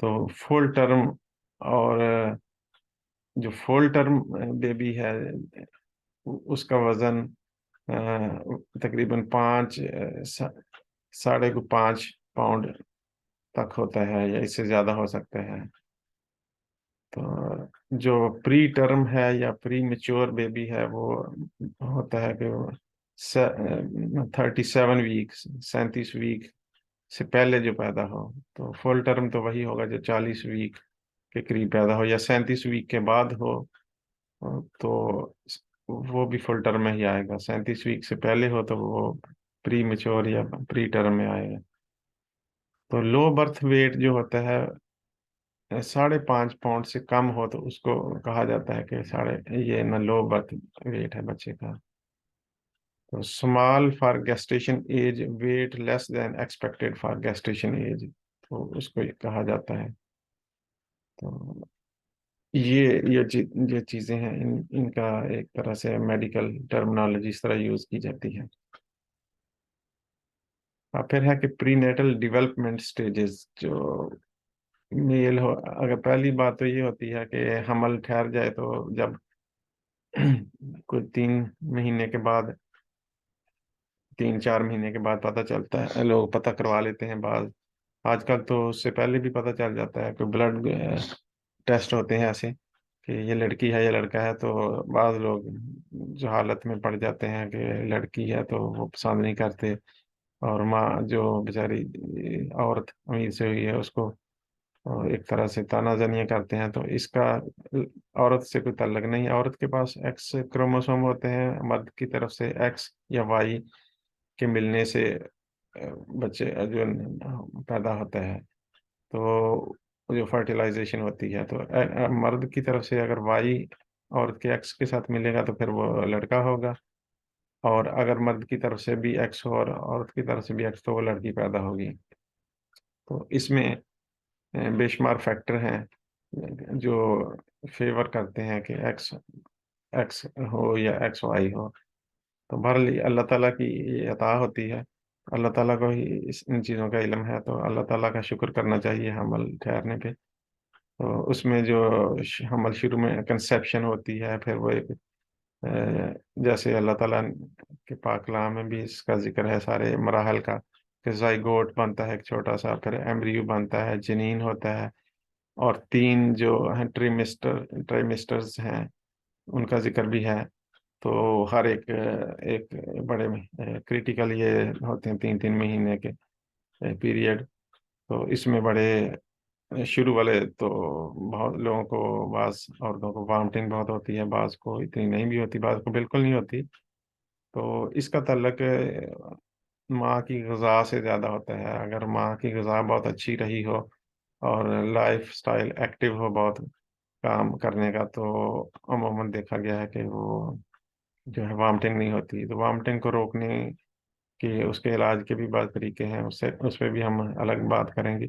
تو فل ٹرم اور جو فل ٹرم بیبی ہے اس کا وزن تقریباً 5.5 پاؤنڈ تک ہوتا ہے یا اس سے زیادہ ہو سکتا ہے. تو جو پری ٹرم ہے یا پری میچور بیبی ہے وہ ہوتا ہے کہ وہ 37 ویک 37 ویک سے پہلے جو پیدا ہو. تو فل ٹرم تو وہی ہوگا جو 40 ویک کے قریب پیدا ہو، یا 37 ویک کے بعد ہو تو وہ بھی فل ٹرم میں ہی آئے گا. 37 ویک سے پہلے ہو تو وہ پری میچور یا پری ٹرم میں آئے گا. تو لو برتھ ویٹ جو ہوتا ہے 5.5 پاؤنڈ سے کم ہو تو اس کو کہا جاتا ہے کہ یہ نا لو برتھ ویٹ ہے بچے کا. تو small for gestation age, weight less than expected for gestation age, تو اس کو یہ کہا جاتا ہے. تو یہ چیزیں ہیں، ان کا ایک طرح سے میڈیکل ٹرمنالوجی اس طرح یوز کی جاتی ہے. اور پھر ہے کہ پری نیٹل ڈیولپمنٹ سٹیجز. جو میل ہو، اگر پہلی بات تو یہ ہوتی ہے کہ حمل ٹھہر جائے تو جب کوئی 3 مہینے کے بعد 3-4 مہینے کے بعد پتہ چلتا ہے، لوگ پتہ کروا لیتے ہیں. بعض آج کل تو اس سے پہلے بھی پتہ چل جاتا ہے کہ بلڈ ٹیسٹ ہوتے ہیں ایسے کہ یہ لڑکی ہے یا لڑکا ہے. تو بعض لوگ جو حالت میں پڑ جاتے ہیں کہ لڑکی ہے تو وہ پسند نہیں کرتے، اور ماں جو بیچاری عورت امیر سے ہوئی ہے اس کو ایک طرح سے تانا زنیاں کرتے ہیں. تو اس کا عورت سے کوئی تعلق نہیں. عورت کے پاس ایکس کروموسوم ہوتے ہیں، مرد کی طرف سے ایکس یا وائی کے ملنے سے بچے جو پیدا ہوتا ہے. تو جو فرٹیلائزیشن ہوتی ہے تو مرد کی طرف سے اگر وائی عورت کے ایکس کے ساتھ ملے گا تو پھر وہ لڑکا ہوگا، اور اگر مرد کی طرف سے بھی ایکس ہو اور عورت کی طرف سے بھی ایکس تو وہ لڑکی پیدا ہوگی. تو اس میں بے شمار فیکٹر ہیں جو فیور کرتے ہیں کہ ایکس ایکس ہو یا ایکس وائی ہو. تو بہرحال اللہ تعالیٰ کی یہ عطا ہوتی ہے، اللہ تعالیٰ کو ہی ان چیزوں کا علم ہے. تو اللہ تعالیٰ کا شکر کرنا چاہیے حمل ٹھہرنے پہ. تو اس میں جو حمل شروع میں کنسیپشن ہوتی ہے، پھر وہ ایک جیسے اللہ تعالیٰ کے پاک کلام میں بھی اس کا ذکر ہے سارے مراحل کا، کہ زائگوٹ بنتا ہے ایک چھوٹا سا، پھر ایمبریو بنتا ہے، جنین ہوتا ہے، اور 3 جو ہیں ٹریمسٹرز ہیں ان کا ذکر بھی ہے. تو ہر ایک بڑے کریٹیکل یہ ہوتے ہیں 3-3 مہینے کے پیریڈ. تو اس میں بڑے شروع والے تو بہت لوگوں کو، بعض عورتوں کو وامٹنگ بہت ہوتی ہے، بعض کو اتنی نہیں بھی ہوتی، بعض کو بالکل نہیں ہوتی. تو اس کا تعلق ماں کی غذا سے زیادہ ہوتا ہے. اگر ماں کی غذا بہت اچھی رہی ہو اور لائف سٹائل ایکٹیو ہو بہت کام کرنے کا، تو عموماً دیکھا گیا ہے کہ وہ جو ہے وامٹنگ نہیں ہوتی. تو وامٹنگ کو روکنے کے اس کے علاج کے بھی بعض طریقے ہیں، اس پہ بھی ہم الگ بات کریں گے.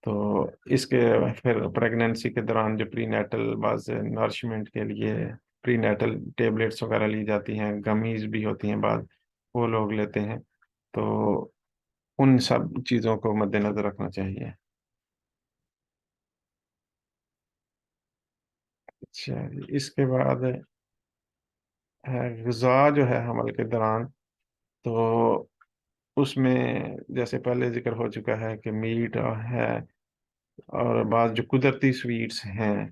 تو اس کے پھر پریگننسی کے دوران جو پری نیٹل بعض نرشمنٹ کے لیے پری نیٹل ٹیبلٹس وغیرہ لی جاتی ہیں، گمیز بھی ہوتی ہیں بعض، وہ لوگ لیتے ہیں. تو ان سب چیزوں کو مد نظر رکھنا چاہیے. اچھا جی، اس کے بعد غذا جو ہے حمل کے دوران، تو اس میں جیسے پہلے ذکر ہو چکا ہے کہ میٹ ہے، اور بعض جو قدرتی سویٹس ہیں،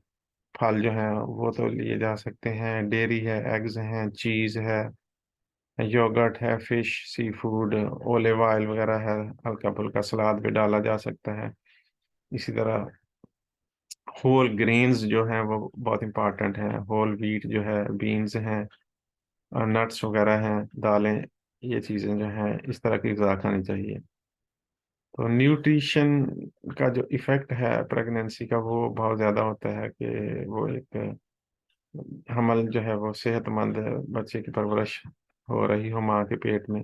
پھل جو ہیں وہ تو لیے جا سکتے ہیں. ڈیری ہے، ایگز ہیں، چیز ہے، یوگرٹ ہے، فش، سی فوڈ، اولیو آئل وغیرہ ہے، ہلکا پھلکا سلاد بھی ڈالا جا سکتا ہے. اسی طرح ہول گرینز جو ہیں وہ بہت امپارٹنٹ ہیں. ہول ویٹ جو ہے، بینز ہیں، نٹس وغیرہ ہیں، دالیں، یہ چیزیں جو ہیں اس طرح کی غذا کھانی چاہیے. تو نیوٹریشن کا جو ایفیکٹ ہے پریگننسی کا وہ بہت زیادہ ہوتا ہے کہ وہ ایک حمل جو ہے وہ صحت مند بچے کی پرورش ہو رہی ہو ماں کے پیٹ میں،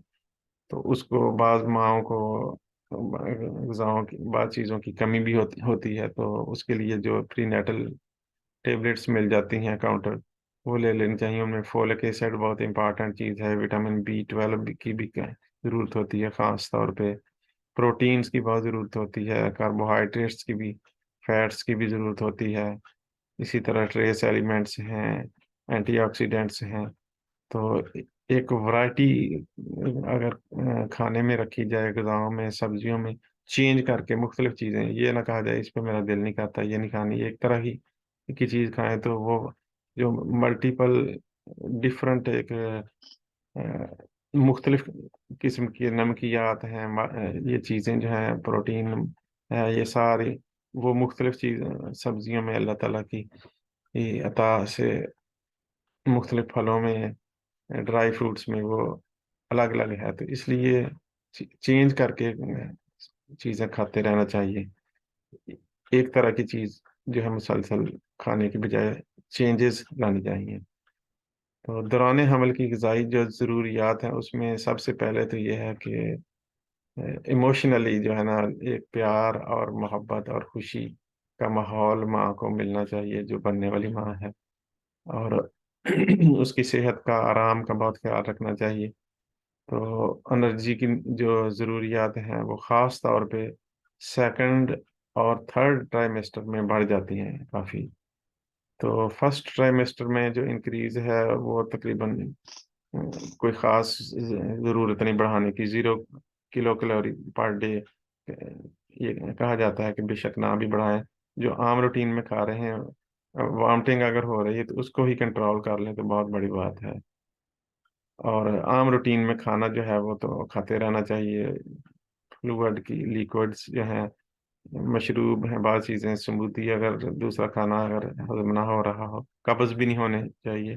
تو اس کو بعض ماؤں کو غذاؤں کی بعض چیزوں کی کمی بھی ہوتی ہے. تو اس کے لیے جو پری نیٹل ٹیبلٹس مل جاتی ہیں کاؤنٹر، وہ لے لینی چاہیے. ان میں فولک ایسڈ بہت امپارٹنٹ چیز ہے، وٹامن B12 کی بھی ضرورت ہوتی ہے خاص طور پہ، پروٹینز کی بہت ضرورت ہوتی ہے، کاربوہائیڈریٹس کی بھی. فیٹس کی بھی ضرورت ہوتی ہے، اسی طرح ٹریس ایلیمنٹس ہیں، اینٹی آکسیڈنٹس ہیں۔ تو ایک ورائٹی اگر کھانے میں رکھی جائے، غذاؤں میں، سبزیوں میں، چینج کر کے مختلف چیزیں، یہ نہ کہا جائے اس پہ میرا دل نہیں کرتا یہ نہیں کھانی، ایک طرح ہی کی چیز کھائیں، تو وہ جو ملٹیپل ڈفرنٹ ایک مختلف قسم کی نمکیات ہیں، یہ چیزیں جو ہیں، پروٹین ہے، یہ ساری وہ مختلف چیز سبزیوں میں اللہ تعالیٰ کی عطا سے، مختلف پھلوں میں، ڈرائی فروٹس میں وہ الگ الگ ہے، تو اس لیے چینج کر کے چیزیں کھاتے رہنا چاہیے۔ ایک طرح کی چیز جو ہے مسلسل کھانے کی بجائے چینجز لانی چاہیے۔ تو دوران حمل کی غذائی جو ضروریات ہیں اس میں سب سے پہلے تو یہ ہے کہ ایموشنلی جو ہے نا، ایک پیار اور محبت اور خوشی کا ماحول ماں کو ملنا چاہیے، جو بننے والی ماں ہے، اور اس کی صحت کا، آرام کا بہت خیال رکھنا چاہیے۔ تو انرجی کی جو ضروریات ہیں وہ خاص طور پہ سیکنڈ اور تھرڈ ٹرائمیسٹر میں بڑھ جاتی ہیں کافی۔ تو فرسٹ ٹرائمیسٹر میں جو انکریز ہے وہ تقریباً کوئی خاص ضرورت نہیں بڑھانے کی، 0 کلو کیلوری پر ڈے یہ کہا جاتا ہے کہ بے شک نہ بھی بڑھائیں، جو عام روٹین میں کھا رہے ہیں، وامٹنگ اگر ہو رہی ہے تو اس کو ہی کنٹرول کر لیں تو بہت بڑی بات ہے۔ اور عام روٹین میں کھانا جو ہے وہ تو کھاتے رہنا چاہیے، فلوئڈ کی لیکوڈس جو ہیں، مشروب ہیں، بعض چیزیں، سموتھی، اگر دوسرا کھانا اگر ہضم نہ ہو رہا ہو، قبض بھی نہیں ہونے چاہیے۔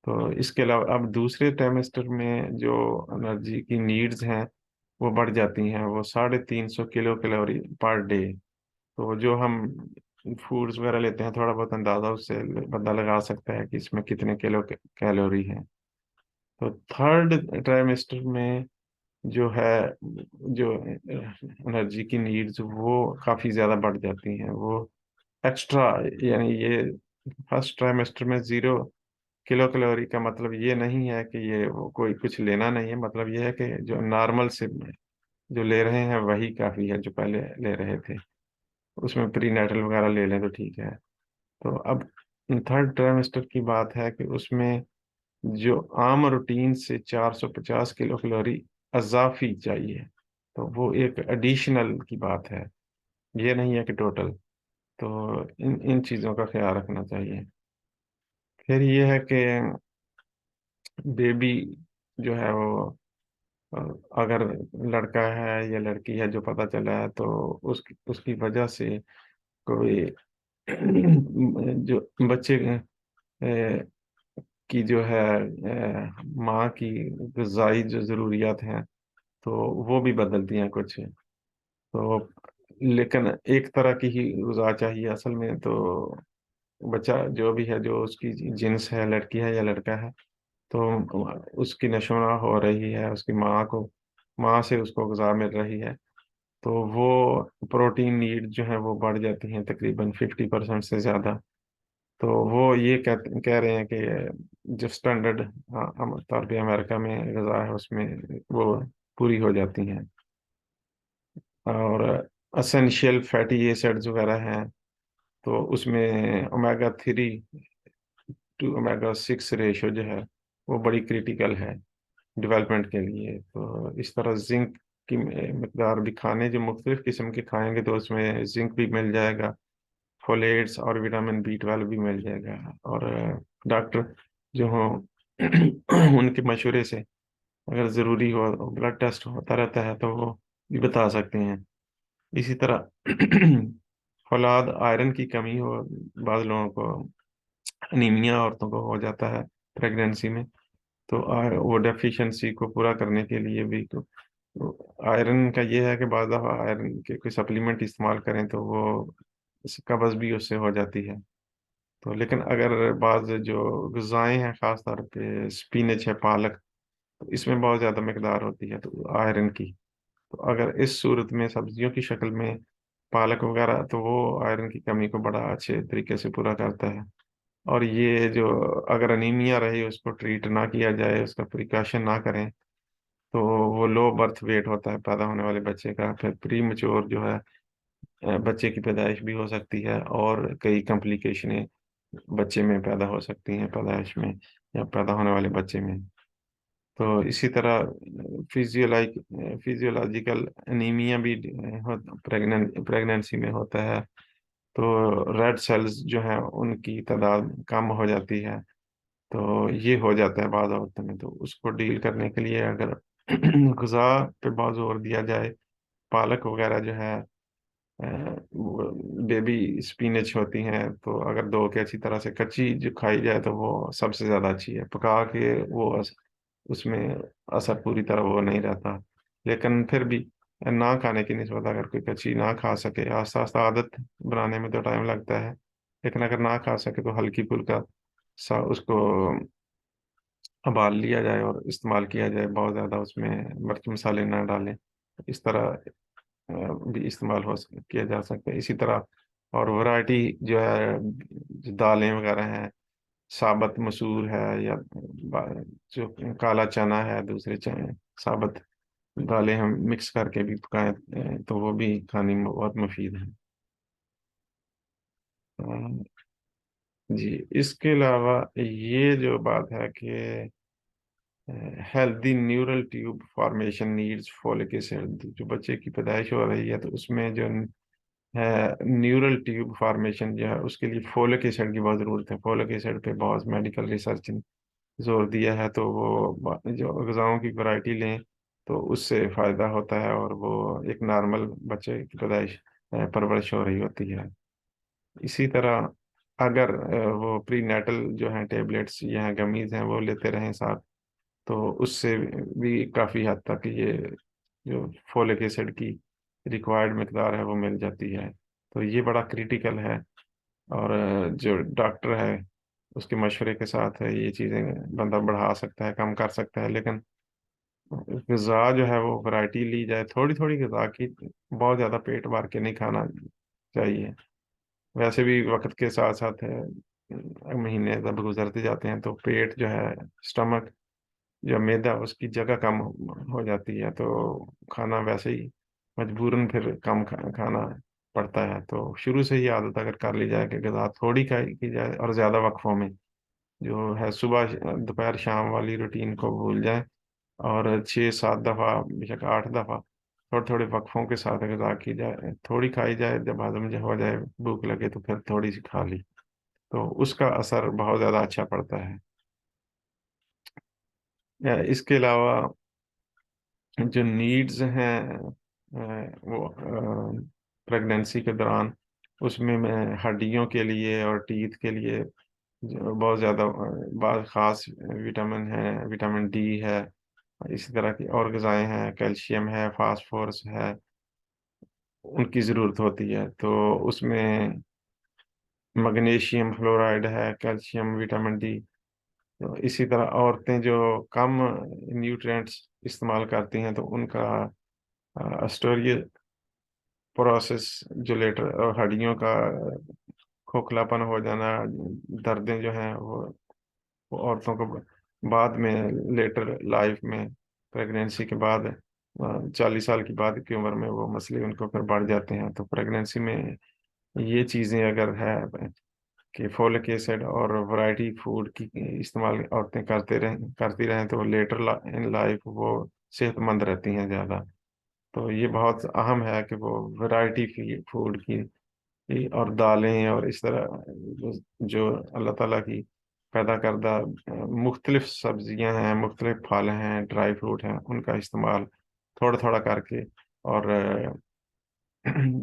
تو اس کے علاوہ اب دوسرے ٹیمسٹر میں جو انرجی کی نیڈز ہیں وہ بڑھ جاتی ہیں، وہ 350 کلو کیلوری پر ڈے۔ تو جو ہم فوڈز وغیرہ لیتے ہیں، تھوڑا بہت اندازہ اس سے بندہ لگا سکتا ہے کہ اس میں کتنے کلو کیلوری ہیں۔ تو تھرڈ ٹرائمیسٹر میں جو ہے، جو انرجی کی نیڈز وہ کافی زیادہ بڑھ جاتی ہیں، وہ ایکسٹرا، یعنی یہ فرسٹ ٹرائمیسٹر میں 0 کلو کیلوری کا مطلب یہ نہیں ہے کہ یہ وہ کوئی کچھ لینا نہیں ہے، مطلب یہ ہے کہ جو نارمل سے جو لے رہے ہیں وہی کافی ہے، جو پہلے لے رہے تھے، اس میں پری نیٹل وغیرہ لے لیں تو ٹھیک ہے۔ تو اب تھرڈ ٹرائمیسٹر کی بات ہے کہ اس میں جو عام روٹین سے 450 کلو کیلوری اضافی چاہیے، تو وہ ایک ایڈیشنل کی بات ہے، یہ نہیں ہے کہ ٹوٹل۔ تو ان چیزوں کا خیال رکھنا چاہیے۔ پھر یہ ہے کہ بیبی جو ہے وہ اگر لڑکا ہے یا لڑکی ہے جو پتہ چلا ہے، تو اس کی وجہ سے کوئی جو بچے کی جو ہے ماں کی غذائی جو ضروریات ہیں تو وہ بھی بدلتی ہیں کچھ، تو لیکن ایک طرح کی ہی غذا چاہیے اصل میں۔ تو بچہ جو بھی ہے، جو اس کی جنس ہے، لڑکی ہے یا لڑکا ہے، تو اس کی نشو و نما ہو رہی ہے، اس کی ماں سے اس کو غذا مل رہی ہے، تو وہ پروٹین نیڈ جو ہے وہ بڑھ جاتی ہیں تقریباً 50% سے زیادہ۔ تو وہ یہ کہہ رہے ہیں کہ جو اسٹینڈرڈ طور پہ امریکہ میں غذا ہے اس میں وہ پوری ہو جاتی ہیں۔ اور اسینشیل فیٹی ایسڈز وغیرہ ہیں، تو اس میں اومیگا 3 ٹو اومیگا 6 ریشو جو ہے وہ بڑی کریٹیکل ہے ڈیولپمنٹ کے لیے۔ تو اس طرح زنک کی مقدار بھی، کھانے جو مختلف قسم کے کھائیں گے تو اس میں زنک بھی مل جائے گا، فولیٹس اور وٹامن B12 بھی مل جائے گا۔ اور ڈاکٹر جو ہوں ان کے مشورے سے اگر ضروری ہو بلڈ ٹیسٹ ہوتا رہتا ہے تو وہ بھی بتا سکتے ہیں۔ اسی طرح فولاد، آئرن کی کمی ہو، بعض لوگوں کو انیمیا عورتوں کو ہو جاتا ہے پریگنینسی میں، تو وہ ڈیفیشنسی کو پورا کرنے کے لیے بھی تو آئرن کا یہ ہے کہ بعض دفعہ آئرن کے کوئی سپلیمنٹ استعمال کریں تو وہ قبض بھی اس سے ہو جاتی ہے۔ تو لیکن اگر بعض جو غذائیں ہیں، خاص طور پہ سپینچ ہے، پالک، تو اس میں بہت زیادہ مقدار ہوتی ہے تو آئرن کی، تو اگر اس صورت میں سبزیوں کی شکل میں پالک وغیرہ، تو وہ آئرن کی کمی کو بڑا اچھے طریقے سے پورا کرتا ہے۔ اور یہ جو اگر انیمیا رہی اس کو ٹریٹ نہ کیا جائے، اس کا پریکاشن نہ کریں، تو وہ لو برتھ ویٹ ہوتا ہے پیدا ہونے والے بچے کا، پھر پری میچور جو ہے بچے کی پیدائش بھی ہو سکتی ہے، اور کئی کمپلیکیشنیں بچے میں پیدا ہو سکتی ہیں پیدائش میں یا پیدا ہونے والے بچے میں۔ تو اسی طرح فیزیولوجیکل انیمیا بھی پریگننسی میں ہوتا ہے، تو ریڈ سیلز جو ہیں ان کی تعداد کم ہو جاتی ہے۔ تو یہ ہو جاتا ہے بعض عورتوں میں، تو اس کو ڈیل کرنے کے لیے اگر غذا پہ بہت زور دیا جائے، پالک وغیرہ جو ہے، بیبی اسپینچ ہوتی ہیں، تو اگر دو کے اچھی طرح سے کچی جو کھائی جائے تو وہ سب سے زیادہ اچھی ہے۔ پکا کے وہ اس میں اثر پوری طرح وہ نہیں رہتا، لیکن پھر بھی نہ کھانے کی نسبت اگر کوئی کچی نہ کھا سکے، آہستہ آہستہ عادت بنانے میں تو ٹائم لگتا ہے، لیکن اگر نہ کھا سکے تو ہلکی پھلکا اس کو ابال لیا جائے اور استعمال کیا جائے، بہت زیادہ اس میں مرچ مسالے نہ ڈالیں، اس طرح بھی استعمال کیا جا سکتا ہے۔ اسی طرح اور ورائٹی جو ہے، جو دالیں وغیرہ ہیں، ثابت مسور ہے یا با- جو کالا چنا ہے، دوسرے ثابت دالیں ہم مکس کر کے بھی پکائیں، تو وہ بھی کھانے میں بہت مفید ہیں۔ جی، اس کے علاوہ یہ جو بات ہے کہ healthy neural tube formation needs folic acid, جو بچے کی پیدائش ہو رہی ہے تو اس میں جو ہے نیورل ٹیوب فارمیشن جو ہے، اس کے لیے فولک ایسڈ کی بہت ضرورت ہے۔ فولک ایسڈ پہ بہت میڈیکل ریسرچ نے زور دیا ہے، تو وہ جو غذاؤں کی ورائٹی لیں تو اس سے فائدہ ہوتا ہے، اور وہ ایک نارمل بچے کی پیدائش پرورش ہو رہی ہوتی ہے۔ اسی طرح اگر وہ پری نیٹل جو ہیں ٹیبلٹس یا گمیز ہیں وہ لیتے رہیں ساتھ، تو اس سے بھی کافی حد تک یہ جو فولک ایسڈ کی ریکوائرڈ مقدار ہے وہ مل جاتی ہے۔ تو یہ بڑا کریٹیکل ہے، اور جو ڈاکٹر ہے اس کے مشورے کے ساتھ ہے یہ چیزیں بندہ بڑھا سکتا ہے، کم کر سکتا ہے، لیکن غذا جو ہے وہ ورائٹی لی جائے، تھوڑی تھوڑی غذا کی، بہت زیادہ پیٹ بھر کے نہیں کھانا چاہیے۔ ویسے بھی وقت کے ساتھ ساتھ مہینے جب گزرتے جاتے ہیں تو پیٹ جو ہے، اسٹمک جو میدا، اس کی جگہ کم ہو جاتی ہے، تو کھانا ویسے ہی مجبوراً پھر کم کھانا پڑتا ہے۔ تو شروع سے ہی عادت اگر کر لی جائے کہ غذا تھوڑی کھائی کی جائے، اور زیادہ وقفوں میں جو ہے صبح دوپہر شام والی روٹین کو بھول جائیں، اور 6 7 دفعہ، بے شک 8 دفعہ تھوڑے تھوڑے وقفوں کے ساتھ غذا کی جائے، تھوڑی کھائی جائے، جب ہضم ہو جائے، بھوک لگے تو پھر تھوڑی سی کھا لی، تو اس کا اثر بہت زیادہ اچھا پڑتا ہے۔ اس کے علاوہ جو نیڈز ہیں وہ پریگننسی کے دوران، اس میں ہڈیوں کے لیے اور ٹیتھ کے لیے جو بہت زیادہ بعض خاص وٹامن ہے، وٹامن ڈی ہے، اسی طرح کی اور غذائیں ہیں، کیلشیم ہے، فاسفورس ہے، ان کی ضرورت ہوتی ہے۔ تو اس میں مگنیشیم فلورائڈ ہے، کیلشیم، وٹامن ڈی۔ تو اسی طرح عورتیں جو کم نیوٹرینٹس استعمال کرتی ہیں تو ان کا اسٹوریج پروسیس جو لیٹر ہڈیوں کا کھوکھلا پن ہو جانا، دردیں جو ہیں وہ عورتوں کو بعد میں لیٹر لائف میں، پریگنینسی کے بعد 40 سال کی بعد کی عمر میں وہ مسئلے ان کو پھر بڑھ جاتے ہیں۔ تو پریگنینسی میں یہ چیزیں اگر ہے کہ فولک ایسڈ اور ورائٹی فوڈ کی استعمال عورتیں کرتی رہیں تو لیٹر ان لائف وہ صحت مند رہتی ہیں زیادہ۔ تو یہ بہت اہم ہے کہ وہ ورائٹی فوڈ کی اور دالیں اور اس طرح جو اللہ تعالیٰ کی پیدا کردہ مختلف سبزیاں ہیں، مختلف پھل ہیں، ڈرائی فروٹ ہیں، ان کا استعمال تھوڑا تھوڑا کر کے، اور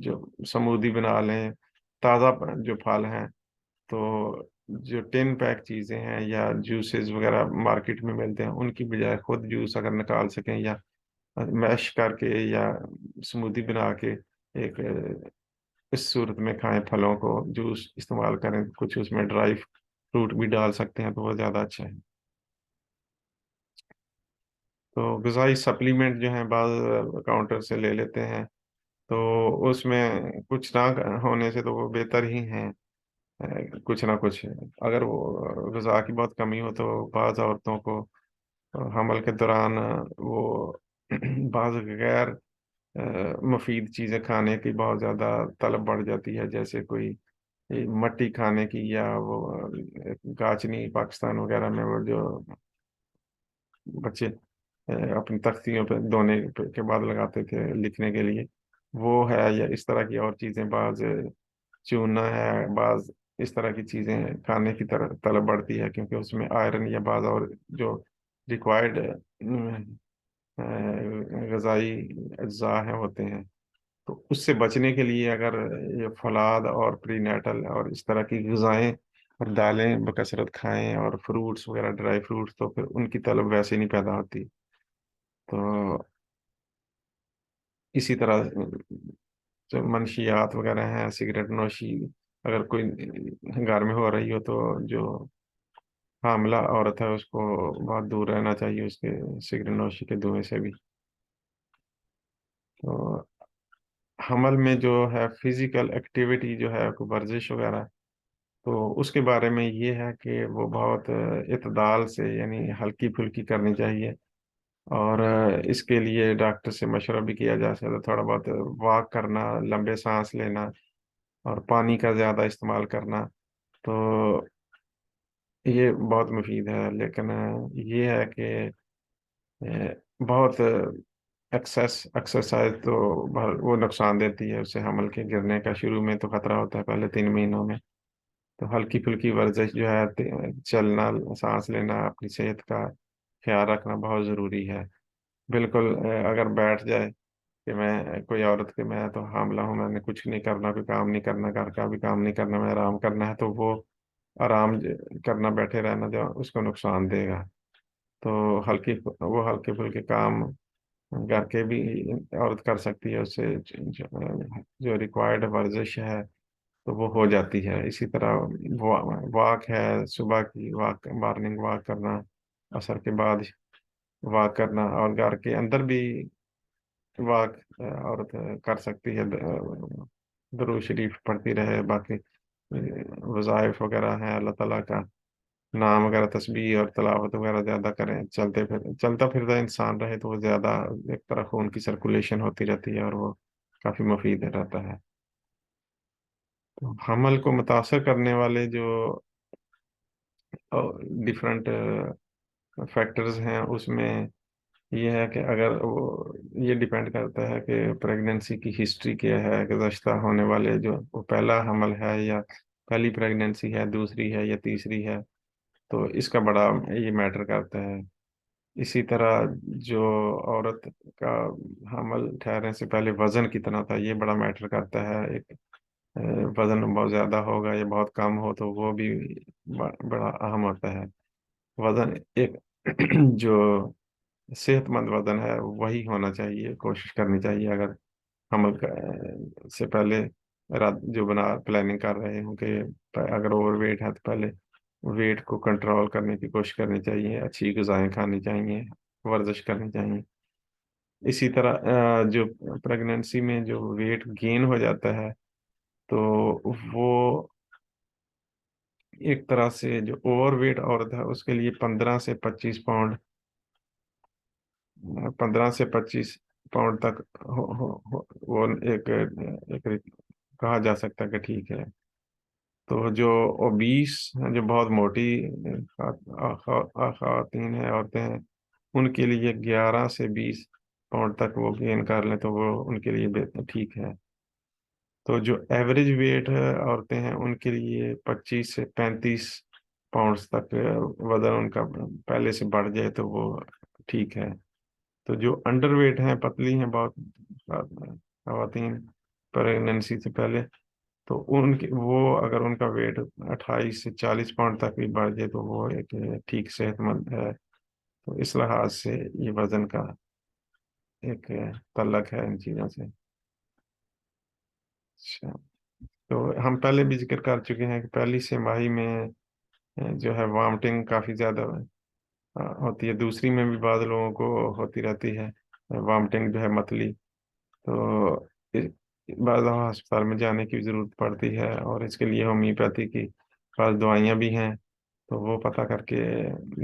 جو سمودی بنا لیں، تازہ جو پھل ہیں، تو جو 10 پیک چیزیں ہیں یا جوسز وغیرہ مارکیٹ میں ملتے ہیں، ان کی بجائے خود جوس اگر نکال سکیں، یا میش کر کے یا سمودی بنا کے ایک اس صورت میں کھائیں، پھلوں کو جوس استعمال کریں، کچھ اس میں ڈرائی فروٹ بھی ڈال سکتے ہیں تو وہ زیادہ اچھا ہے۔ تو غذائی سپلیمنٹ جو ہیں بعض کاؤنٹر سے لے لیتے ہیں، تو اس میں کچھ نہ ہونے سے تو وہ بہتر ہی ہیں۔ کچھ نہ کچھ اگر وہ غذا کی بہت کمی ہو تو بعض عورتوں کو حمل کے دوران وہ بعض غیر مفید چیزیں کھانے کی بہت زیادہ طلب بڑھ جاتی ہے، جیسے کوئی مٹی کھانے کی، یا وہ گاچنی پاکستان وغیرہ میں وہ جو بچے اپنی تختیوں پہ کے بعد لگاتے تھے لکھنے کے لیے، وہ ہے، یا اس طرح کی اور چیزیں، بعض چونا ہے، بعض اس طرح کی چیزیں کھانے کی طرح طلب بڑھتی ہے، کیونکہ اس میں آئرن یا بعض اور جو ریکوائرڈ غذائی اجزاء ہیں ہوتے ہیں، تو اس سے بچنے کے لیے اگر یہ فلاد اور پری نیٹل اور اس طرح کی غذائیں اور دالیں بکثرت کھائیں، اور فروٹس وغیرہ، ڈرائی فروٹس، تو پھر ان کی طلب ویسے نہیں پیدا ہوتی. تو اسی طرح جو منشیات وغیرہ ہیں، سگریٹ نوشی اگر کوئی گھر میں ہو رہی ہو، تو جو حاملہ عورت ہے اس کو بہت دور رہنا چاہیے اس کے سگریٹ نوشی کے دھوئیں سے بھی. تو حمل میں جو ہے فزیکل ایکٹیویٹی جو ہے، کوئی ورزش وغیرہ، تو اس کے بارے میں یہ ہے کہ وہ بہت اعتدال سے، یعنی ہلکی پھلکی کرنی چاہیے. اور اس کے لیے ڈاکٹر سے مشورہ بھی کیا جا سکتا ہے. تھوڑا بہت واک کرنا، لمبے سانس لینا، اور پانی کا زیادہ استعمال کرنا، تو یہ بہت مفید ہے. لیکن یہ ہے کہ بہت ایکسرسائز تو وہ نقصان دیتی ہے. اسے حمل کے گرنے کا شروع میں تو خطرہ ہوتا ہے، پہلے 3 مہینوں میں. تو ہلکی پھلکی ورزش جو ہے، چلنا، سانس لینا، اپنی صحت کا خیال رکھنا بہت ضروری ہے. بالکل اگر بیٹھ جائے کہ میں کوئی عورت کے میں تو حاملہ ہوں، میں نے کچھ نہیں کرنا، کوئی کام نہیں کرنا، گھر کا بھی کام نہیں کرنا، میں آرام کرنا ہے، تو وہ آرام کرنا، بیٹھے رہنا، جو اس کو نقصان دے گا. تو وہ ہلکے پھلکے کام گھر کے بھی عورت کر سکتی ہے، اس سے جو ریکوائرڈ ورزش ہے تو وہ ہو جاتی ہے. اسی طرح واک ہے، صبح کی واک، مارننگ واک کرنا، عصر کے بعد واک کرنا، اور گھر کے اندر بھی واک عورت کر سکتی ہے. درود شریف پڑھتی رہے، باقی وظائف وغیرہ ہیں، اللہ تعالیٰ کا نام وغیرہ، تسبیح اور تلاوت وغیرہ زیادہ کریں. چلتا پھرتا انسان رہے تو وہ زیادہ ایک طرح خون کی سرکولیشن ہوتی رہتی ہے، اور وہ کافی مفید رہتا ہے. تو حمل کو متاثر کرنے والے جو ڈفرینٹ فیکٹرز ہیں، اس میں یہ ہے کہ اگر یہ ڈیپینڈ کرتا ہے کہ پریگننسی کی ہسٹری کیا ہے، گزشتہ ہونے والے جو وہ پہلا حمل ہے، یا پہلی پریگننسی ہے، دوسری ہے، یا تیسری ہے، تو اس کا بڑا یہ میٹر کرتا ہے. اسی طرح جو عورت کا حمل ٹھہرنے سے پہلے وزن کتنا تھا، یہ بڑا میٹر کرتا ہے. ایک وزن بہت زیادہ ہوگا یا بہت کم ہو، تو وہ بھی بڑا اہم ہوتا ہے. وزن ایک جو صحت مند وزن ہے وہی ہونا چاہیے، کوشش کرنی چاہیے. اگر حمل سے پہلے جو پلاننگ کر رہے ہوں کہ اگر اوور ویٹ ہے، تو پہلے ویٹ کو کنٹرول کرنے کی کوشش کرنی چاہیے، اچھی غذائیں کھانی چاہیے، ورزش کرنی چاہیے. اسی طرح جو پریگننسی میں جو ویٹ گین ہو جاتا ہے، تو وہ ایک طرح سے جو اوور ویٹ عورت ہے اس کے لیے 15 سے 25 پاؤنڈ تک وہ ایک کہا جا سکتا ہے کہ ٹھیک ہے. تو جو اوبیس جو بہت موٹی خواتین ہیں، عورتیں ہیں، ان کے لیے 11 سے 20 پاؤنڈ تک وہ گین کر لیں تو وہ ان کے لیے ٹھیک ہے. تو جو ایوریج ویٹ عورتیں ہیں ان کے لیے 25 سے 35 پاؤنڈز تک وزن ان کا پہلے سے بڑھ جائے تو وہ ٹھیک ہے. تو جو انڈر ویٹ ہیں، پتلی ہیں بہت خواتین پریگننسی سے پہلے، تو وہ اگر ان کا ویٹ 28 سے 40 پاؤنڈ تک بھی بڑھ جائے تو وہ ایک ٹھیک صحت مند ہے. تو اس لحاظ سے یہ وزن کا ایک تعلق ہے ان چیزوں سے. اچھا، تو ہم پہلے بھی ذکر کر چکے ہیں کہ پہلی 6 ماہی میں جو ہے وامٹنگ کافی زیادہ ہوتی ہے. دوسری میں بھی بعض لوگوں کو ہوتی رہتی ہے وامٹنگ، جو ہے متلی. تو اس- بعض دفعہ ہسپتال میں جانے کی ضرورت پڑتی ہے، اور اس کے لیے ہومیوپیتھی کی بعض دوائیاں بھی ہیں، تو وہ پتہ کر کے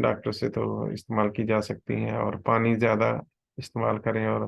ڈاکٹر سے تو استعمال کی جا سکتی ہیں. اور پانی زیادہ استعمال کریں، اور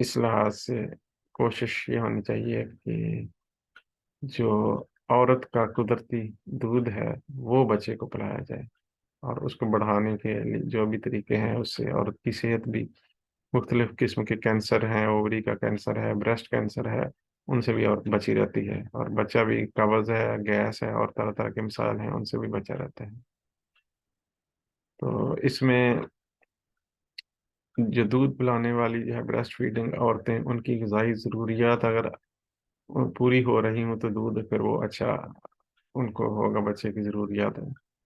اس لحاظ سے کوشش یہ ہونی چاہیے کہ جو عورت کا قدرتی دودھ ہے وہ بچے کو پلایا جائے، اور اس کو بڑھانے کے لیے جو بھی طریقے ہیں اس سے عورت کی صحت بھی، مختلف قسم کے کینسر ہیں، اووری کا کینسر ہے، بریسٹ کینسر ہے، ان سے بھی عورت بچی رہتی ہے، اور بچہ بھی قبض ہے، گیس ہے، اور طرح طرح کے مسائل ہیں ان سے بھی بچا رہتا ہے۔ تو اس میں جو دودھ پلانے والی جو ہے بریسٹ فیڈنگ عورتیں، ان کی غذائی ضروریات اگر پوری ہو رہی ہوں تو دودھ پھر وہ اچھا ان کو ہوگا، بچے کی ضروریات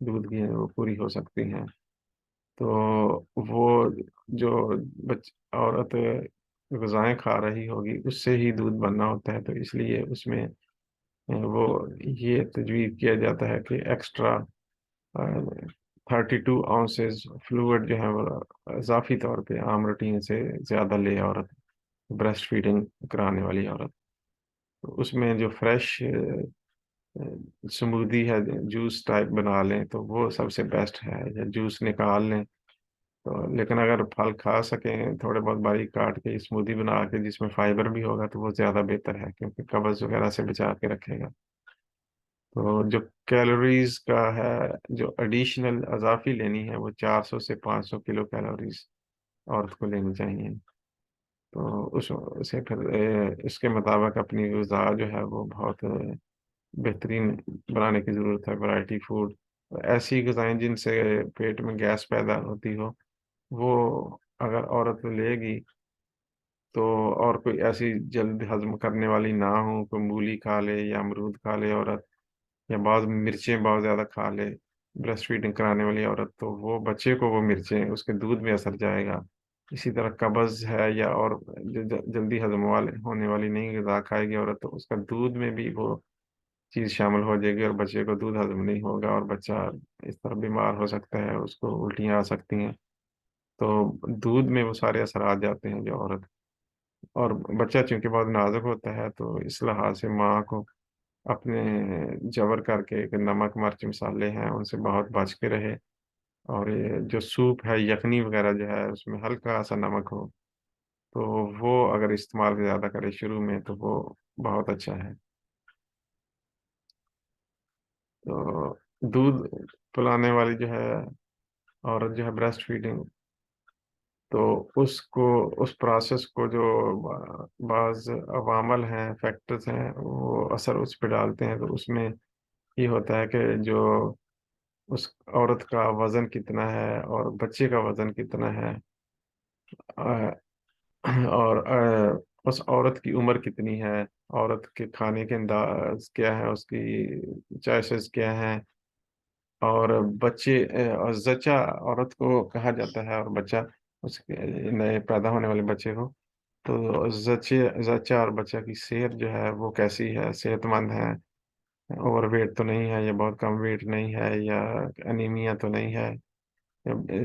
دودھ کی ہیں وہ پوری ہو سکتی ہیں۔ تو وہ جو عورت غذائیں کھا رہی ہوگی اس سے ہی دودھ بننا ہوتا ہے، تو اس لیے اس میں وہ یہ تجویز کیا جاتا ہے کہ ایکسٹرا 32 ounces فلوئڈ جو ہے وہ اضافی طور پہ عام روٹین سے زیادہ لے عورت، بریسٹ فیڈنگ کرانے والی عورت۔ تو اس میں جو فریش سمودی ہے، جوس ٹائپ بنا لیں تو وہ سب سے بیسٹ ہے، یا جوس نکال لیں تو، لیکن اگر پھل کھا سکیں تھوڑے بہت باریک کاٹ کے اسمودی بنا کے جس میں فائبر بھی ہوگا تو وہ زیادہ بہتر ہے، کیونکہ قبض وغیرہ سے بچا کے رکھے گا۔ تو جو کیلوریز کا ہے، جو ایڈیشنل اضافی لینی ہے، وہ 400 سے 500 کلو کیلوریز عورت کو لینی چاہیے۔ تو اس سے پھر اس کے مطابق اپنی غذا جو ہے وہ بہت بہترین بنانے کی ضرورت ہے، ورائٹی فوڈ، ایسی غذائیں جن سے پیٹ میں گیس پیدا ہوتی ہو وہ اگر عورت لے گی تو، اور کوئی ایسی جلد ہضم کرنے والی نہ ہو، کوئی مولی کھا لے یا امرود کھا لے عورت، یا بعض مرچیں بہت زیادہ کھا لے بریسٹ فیڈنگ کرانے والی عورت، تو وہ بچے کو وہ مرچیں اس کے دودھ میں اثر جائے گا۔ اسی طرح قبض ہے یا اور جلدی ہضم والے ہونے والی نئی غذا کھائے گی عورت تو اس کا دودھ میں بھی وہ چیز شامل ہو جائے گی، اور بچے کو دودھ ہضم نہیں ہوگا، اور بچہ اس طرح بیمار ہو سکتا ہے، اس کو الٹیاں آ سکتی ہیں۔ تو دودھ میں وہ سارے اثرات جاتے ہیں جو عورت، اور بچہ چونکہ بہت نازک ہوتا ہے تو اس لحاظ سے ماں کو اپنے جبر کر کے کہ نمک مرچ مسالے ہیں ان سے بہت بچ کے رہے، اور یہ جو سوپ ہے، یخنی وغیرہ جو ہے اس میں ہلکا سا نمک ہو، تو وہ اگر استعمال زیادہ کرے شروع میں تو وہ بہت اچھا ہے۔ تو دودھ پلانے والی جو ہے عورت جو ہے بریسٹ فیڈنگ، تو اس کو اس پروسیس کو جو بعض عوامل ہیں، فیکٹرز ہیں، وہ اثر اس پہ ڈالتے ہیں، تو اس میں یہ ہوتا ہے کہ جو اس عورت کا وزن کتنا ہے اور بچے کا وزن کتنا ہے، آ، اور اس عورت کی عمر کتنی ہے، عورت کے کھانے کے انداز کیا ہے، اس کی چوائسیز کیا ہیں، اور بچے اور زچہ عورت کو کہا جاتا ہے، اور بچہ اس کے نئے پیدا ہونے والے بچے کو، تو زچہ اور بچہ کی صحت جو ہے وہ کیسی ہے، صحت مند ہے، اوور ویٹ تو نہیں ہے، یا بہت کم ویٹ نہیں ہے، یا انیمیا تو نہیں ہے،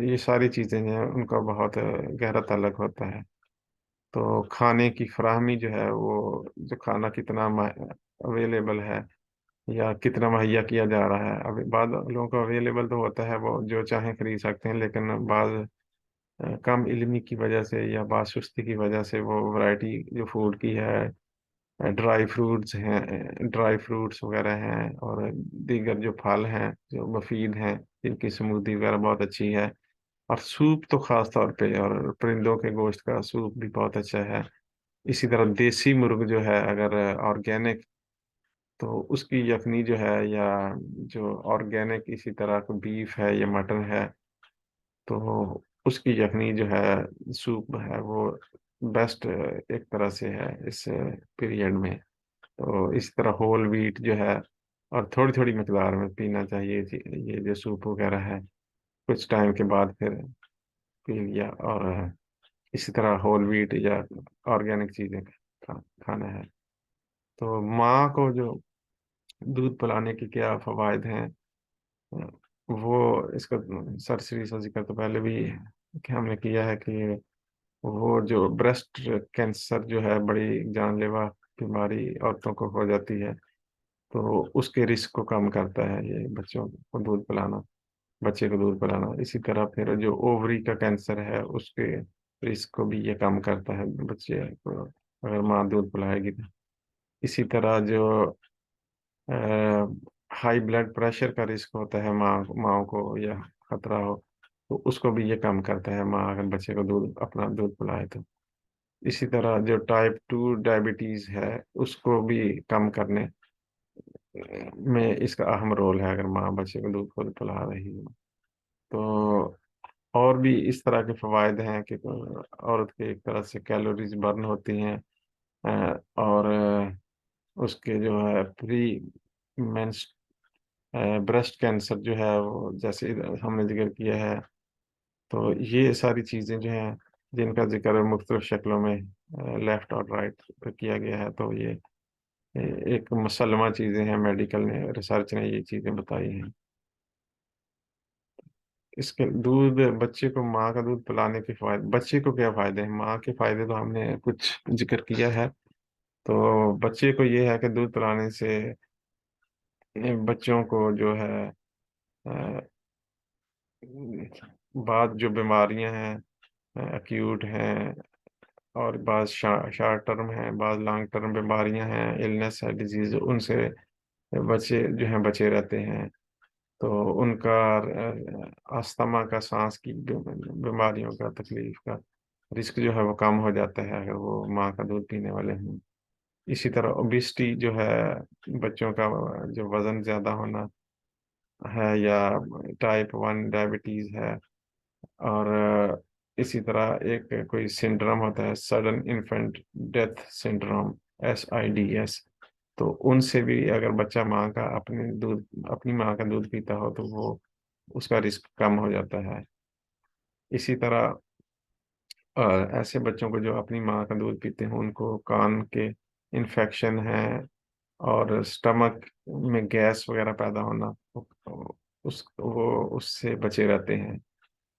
یہ ساری چیزیں جو ہیں ان کا بہت گہرا تعلق ہوتا ہے۔ تو کھانے کی فراہمی جو ہے وہ، جو کھانا کتنا اویلیبل ہے یا کتنا مہیا کیا جا رہا ہے، ابھی بعض لوگوں کو اویلیبل تو ہوتا ہے، وہ جو چاہیں خرید سکتے ہیں، لیکن بعض کم علمی کی وجہ سے یا بعض سستی کی وجہ سے وہ ورائٹی جو فوڈ کی ہے، ڈرائی فروٹس ہیں، ڈرائی فروٹس وغیرہ ہیں، اور دیگر جو پھل ہیں جو مفید ہیں جن کی سمودی وغیرہ بہت اچھی ہے، اور سوپ تو خاص طور پہ، اور پرندوں کے گوشت کا سوپ بھی بہت اچھا ہے۔ اسی طرح دیسی مرغ جو ہے اگر آرگینک، تو اس کی یخنی جو ہے، یا جو آرگینک اسی طرح کو بیف ہے یا مٹن ہے، تو اس کی یخنی جو ہے، سوپ ہے، وہ بیسٹ ایک طرح سے ہے اس پیریڈ میں۔ تو اس طرح ہول ویٹ جو ہے، اور تھوڑی تھوڑی مقدار میں پینا چاہیے یہ جو سوپ وغیرہ ہے، کچھ ٹائم کے بعد پھر پی لیا، اور اسی طرح ہول ویٹ یا آرگینک چیزیں کھانا ہے۔ تو ماں کو جو دودھ پلانے کے کیا فوائد ہیں، وہ اس کا سرسری سا ذکر تو پہلے بھی کہ ہم نے کیا ہے کہ وہ جو بریسٹ کینسر جو ہے بڑی جان لیوا بیماری عورتوں کو ہو جاتی ہے، تو اس کے رسک کو کم کرتا ہے یہ بچوں کو دودھ پلانا، بچے کو دودھ پلانا۔ اسی طرح پھر جو اووری کا کینسر ہے اس کے رسک کو بھی یہ کم کرتا ہے بچے کو اگر ماں دودھ پلائے گی تو۔ اسی طرح جو ہائی بلڈ پریشر کا رسک ہوتا ہے ماں کو یا خطرہ ہو، تو اس کو بھی یہ کم کرتا ہے ماں اگر بچے کو اپنا دودھ پلائے تو۔ اسی طرح جو ٹائپ 2 ڈائبٹیز ہے اس کو بھی کم کرنے میں اس کا اہم رول ہے اگر ماں بچے کو دودھ خود پلا رہی ہے تو۔ اور بھی اس طرح کے فوائد ہیں کہ عورت کے ایک طرح سے کیلوریز برن ہوتی ہیں، اور اس کے جو ہے پری مینس بریسٹ کینسر جو ہے وہ جیسے ہم نے ذکر کیا ہے، تو یہ ساری چیزیں جو ہیں جن کا ذکر مختلف شکلوں میں لیفٹ اور رائٹ پہ کیا گیا ہے، تو یہ ایک مسلمہ چیزیں ہیں، میڈیکل نے ریسرچ نے یہ چیزیں بتائی ہیں۔ اس کے بچے کو ماں کا دودھ پلانے کے فوائد، بچے کو کیا فائدے ہیں، ماں کے فائدے تو ہم نے کچھ ذکر کیا ہے۔ تو بچے کو یہ ہے کہ دودھ پلانے سے بچوں کو جو ہے بعض جو بیماریاں ہیں ایکیوٹ ہیں، اور بعض شارٹ ٹرم ہیں، بعض لانگ ٹرم بیماریاں ہیں، النس ہے، ڈیزیز، ان سے بچے جو ہیں بچے رہتے ہیں۔ تو ان کا استھما کا، سانس کی بیماریوں کا، تکلیف کا رسک جو ہے وہ کم ہو جاتا ہے اگر وہ ماں کا دودھ پینے والے ہیں۔ اسی طرح اوبیسٹی جو ہے، بچوں کا جو وزن زیادہ ہونا ہے، یا ٹائپ 1 ڈائبٹیز ہے، اور اسی طرح ایک کوئی سنڈرم ہوتا ہے، sudden infinite death syndrome, SIDS، تو ان سے بھی اگر بچہ اپنی ماں کا دودھ پیتا ہو تو وہ اس کا رسک کم ہو جاتا ہے۔ اسی طرح ایسے بچوں کو جو اپنی ماں کا دودھ پیتے ہیں ان کو کان کے انفیکشن ہے اور سٹمک میں گیس وغیرہ پیدا ہونا، اس سے بچے رہتے ہیں،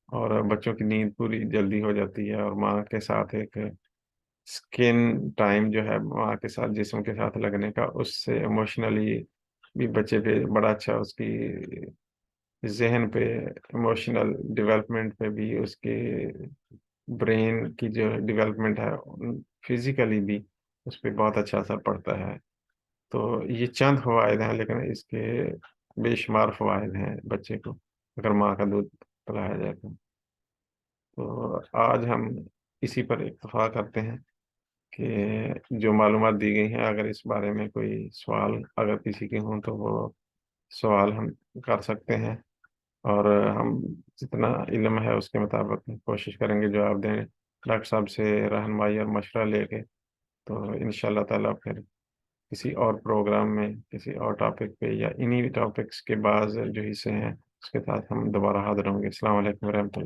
اور بچوں کی نیند پوری جلدی ہو جاتی ہے، اور ماں کے ساتھ ایک اسکن ٹائم جو ہے ماں کے ساتھ، جسم کے ساتھ لگنے کا، اس سے ایموشنلی بھی بچے پہ بڑا اچھا، اس کی ذہن پہ، ایموشنل ڈیولپمنٹ پہ بھی، اس کے برین کی جو ڈیولپمنٹ ہے، فزیکلی بھی اس پہ بہت اچھا اثر پڑتا ہے۔ تو یہ چند فوائد ہیں، لیکن اس کے بے شمار فوائد ہیں بچے کو اگر ماں کا دودھ پلایا جائے تو۔ آج ہم اسی پر اکتفا کرتے ہیں کہ جو معلومات دی گئی ہیں، اگر اس بارے میں کوئی سوال اگر کسی کے ہوں تو وہ سوال ہم کر سکتے ہیں، اور ہم جتنا علم ہے اس کے مطابق کوشش کریں گے جواب دیں، ڈاکٹر صاحب سے رہنمائی اور مشورہ لے کے۔ تو انشاءاللہ تعالیٰ پھر کسی اور پروگرام میں، کسی اور ٹاپک پہ، یا انہی ٹاپکس کے بعض جو حصے ہیں اس کے ساتھ ہم دوبارہ حاضر ہوں گے۔ السلام علیکم ورحمۃ اللہ۔